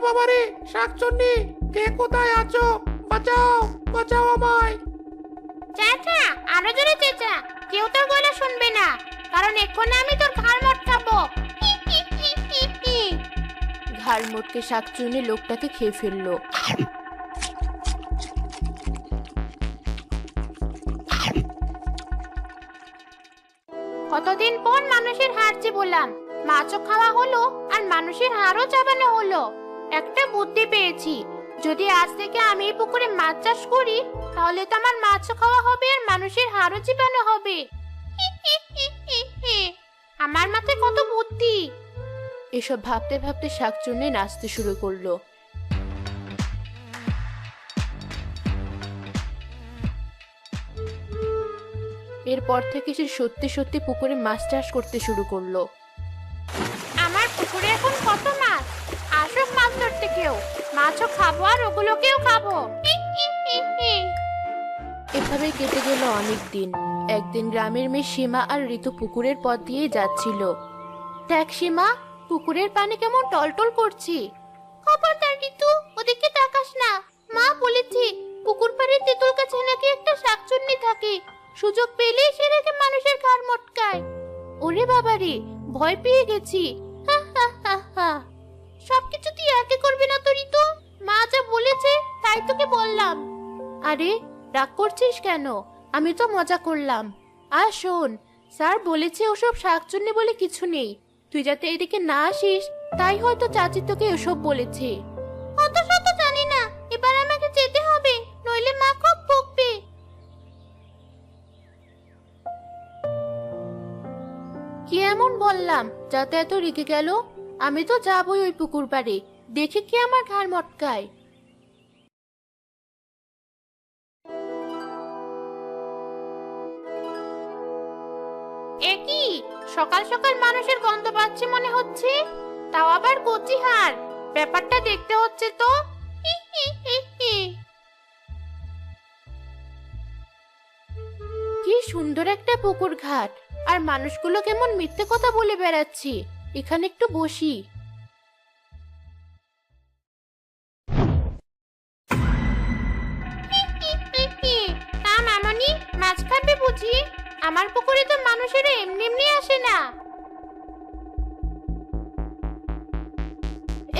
বাবারে, শাকচুন্নি, কে কোথায় আছো? বাঁচাও, বাঁচাও আমায়। চেঁচা, আরো জোরে চেঁচা। কেউ তোর গলা শুনবে না, কারণ এক্ষুনি আমি তোর ঘাড় মটকাবো। হি, হি, হি, হি, হি। ঘাড় মোটকে শাকচুন্নি লোকটাকে খেয়ে ফেললো। কতদিন পর মানুষের হাড় চিবোলাম, মাছও খাওয়া হলো আর মানুষের হাড়ও চাবানো হলো। একটা বুদ্ধি পেয়েছি, যদি আজ থেকে আমি এই পুকুরে মাছ চাষ করি, তাহলে তো আমার মাছও খাওয়া হবে আর মানুষের হাড়ও চিবানো হবে। হি, হি, হি, হি, হি। আমার মাথায় কত বুদ্ধি! এসব ভাবতে ভাবতে শাকচুন্নি নাচতে শুরু করলো। এরপর থেকে সে সত্যি সত্যি পুকুরে মাছ চাষ করতে শুরু করলো। আমার পুকুরে এখন কত মাছ! আসুক মাছ ধরতে কেউ, মাছও খাবো আর ওগুলোকেও খাবো। হি, হি, হি, হি। এভাবে কেটে গেল অনেক দিন। একদিন গ্রামের মেয়ে সীমা আর ঋতু পুকুরের পথ দিয়ে যাচ্ছিল। দেখ সীমা, পুকুরের পানি কেমন টলটল করছে। খবরদার ঋতু, ওদিকে তাকাস না। মা বলেছে পুকুর পাড়ের তেঁতুল গাছে নাকি একটা শাকচুন্নি থাকে, সুযোগ পেলেই সে রেখে মানুষের ঘাড় মটকায়। ওরে বাবারে, ভয় পেয়ে গেছি। হা হা হা হা। সবকিছু তুই একে করবি না তো ঋতু, মা যা বলেছে তাই তোকে বললাম। আরে, রাগ করছিস কেন? আমি তো মজা করলাম। আর শোন, স্যার বলেছে ওসব শাকচুন্নি বলে কিছু নেই। তুই যাতে এদিকে না আসিস, তাই হয়তো চাচি তোকে ওসব বলেছে। অত শত জানি না, এবার আমাকে যেতে হবে, নইলে মা খুব বকবে। কি এমন বললাম যাতে এত রেগে গেল? আমি তো যাবই ওই পুকুর পাড়ে, দেখে কি আমার ঘাড় মটকায়। এ কি, সকাল সকাল মানুষের গন্ধ পাচ্ছি মনে হচ্ছে, তাও আবার কচি হাড়। ব্যাপারটা দেখতে হচ্ছে তো। হি, হি, হি, হি। কি সুন্দর একটা পুকুর ঘাট, আর মানুষগুলো কেমন মিথ্যে কথা বলে বেড়াচ্ছে। এখানে একটু বসি। হি, হি, হি। তা মামনি, মাছ খাবে বুঝি? আমার পুকুরে তো মানুষেরা এমনি এমনি আসে না।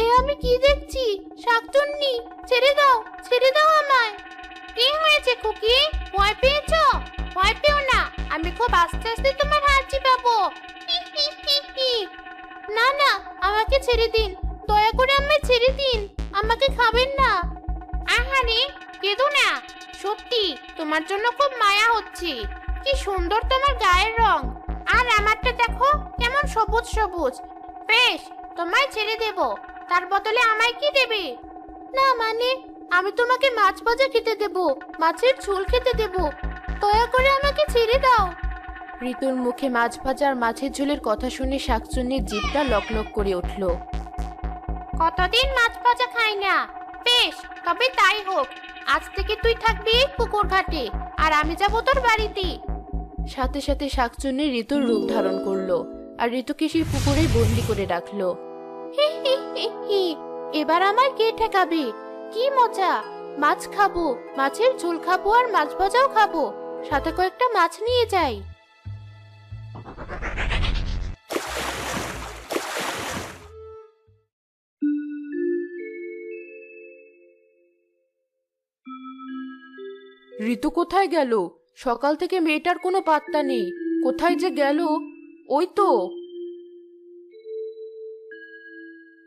এ আমি কি দেখছি? শাকচুন্নি, ছেড়ে দাও, ছেড়ে দাও আমায়। কি হয়েছে খুকি, ভয় পেয়েছো? ভয় পেও না, আমি খুব আস্তে আস্তে তোমার হাত চিবাবো। হি, হি, হি, হি। না না, আমাকে ছেড়ে দিন, দয়া করে আমায় ছেড়ে দিন, আমাকে খাবেন না। আহারে, কেঁদো না। সত্যি তোমার জন্য খুব মায়া হচ্ছে। কি সুন্দর তোমার গায়ের রং, আর আমারটা দেখো কেমন সবুজ সবুজ। বেশ, তোমায় ছেড়ে দেব, তার বদলে আমায় কি দেবে? না মানে, আমি তোমাকে মাছ ভাজা খেতে দেব, মাছের ঝোল খেতে দেব, দয়া করে আমাকে ছেড়ে দাও। ঋতুর মুখে মাছ ভাজা আর মাছের ঝোলের কথা শুনে শাকচুন্নির জিভটা লকলক করে উঠল। কতদিন মাছ ভাজা খাই না। বেশ, তবে তাই হোক, আজ থেকে তুই থাকবি এই পুকুর ঘাটে, আর আমি যাব তোর বাড়িতে। সাথে সাথে শাকচুন্নি ঋতুর রূপ ধারণ করলো, আর ঋতুকে সেই পুকুরে বন্দি করে রাখলো। হি হি হি হি, এবার আমায় কে ঠেকাবে? কি মজা! মাছ খাবো, মাছের ঝোল খাবো, আর মাছ ভাজাও খাবো, সাথে কয়েকটা মাছ নিয়ে যাই। ঋতু কোথায় গেল? সকাল থেকে মেয়েটার কোনো পাত্তা নেই, কোথায় যে গেল? ওই তো।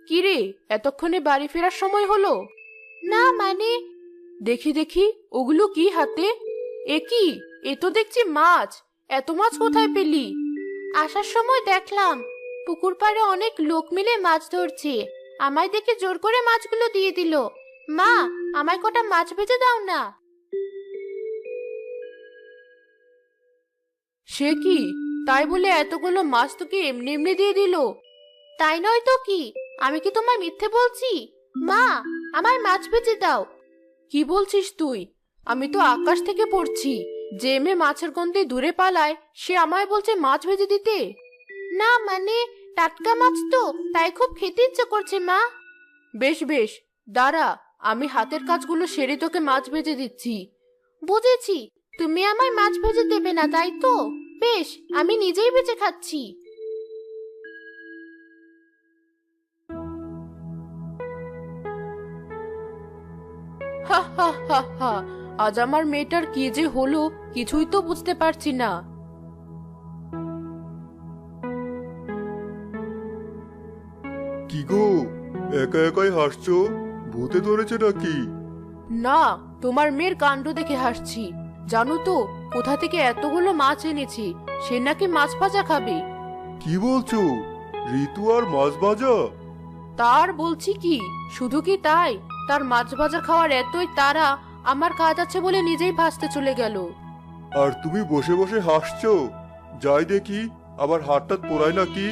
কি রে, এতক্ষণে বাড়ি ফেরার সময় হলো? না মানে, দেখি দেখি, ওগুলো কি হাতে? এ কি, এ তো দেখছি মাছ। এত মাছ কোথায় পেলি? আসার সময় দেখলাম পুকুর পাড়ে অনেক লোক মিলে মাছ ধরছে, আমায় দেখে জোর করে মাছগুলো দিয়ে দিল। মা, আমায় কটা মাছ ভেজে দাও না। সে কি, তাই বলে এতগুলো মাছ তোকে এমনি এমনি দিয়ে দিল? তাই নয় তো কি, আমি কি তোমায় মিথ্যে বলছি? মা, আমায় মাছ ভেজে দাও। কি বলছিস তুই? আমি তো আকাশ থেকে পড়ছি। যে মেয়ে মাছের গন্ধে দূরে পালায়, সে আমায় বলছে মাছ ভেজে দিতে। না মানে, টাটকা মাছ তো, তাই খুব খেতে ইচ্ছে করছে মা। বেশ বেশ, দাঁড়া, আমি হাতের কাজগুলো সেরে তোকে মাছ ভেজে দিচ্ছি। বুঝেছি, তুমি আমায় মাছ ভেজে দেবে না, তাই তো? বেশ, আমি নিজেই ভেজে খাচ্ছি। হা হা হা হা, আজ আমার মেয়েটার কি যে হলো কিছুই তো বুঝতে পারছি না। কি গো, একা একাই হাসছো? ভূতে ধরেছে নাকি? না, তোমার মেয়ের কাণ্ড দেখে হাসছি। জানো তো কোথা থেকে এতগুলো মাছ এনেছি, সে নাকি মাছ ভাজা খাবে। কি বলছো? ঋতু আর মাছ ভাজা? তার বলছি কি, শুধু কি তাই, তার মাছ ভাজা খাওয়ার এতই তাড়া, আমার কাজ আছে বলে নিজেই ভাজতে চলে গেল। আর তুমি বসে বসে হাসছো? যাই দেখি, আবার হাতটা পোড়ায় নাকি?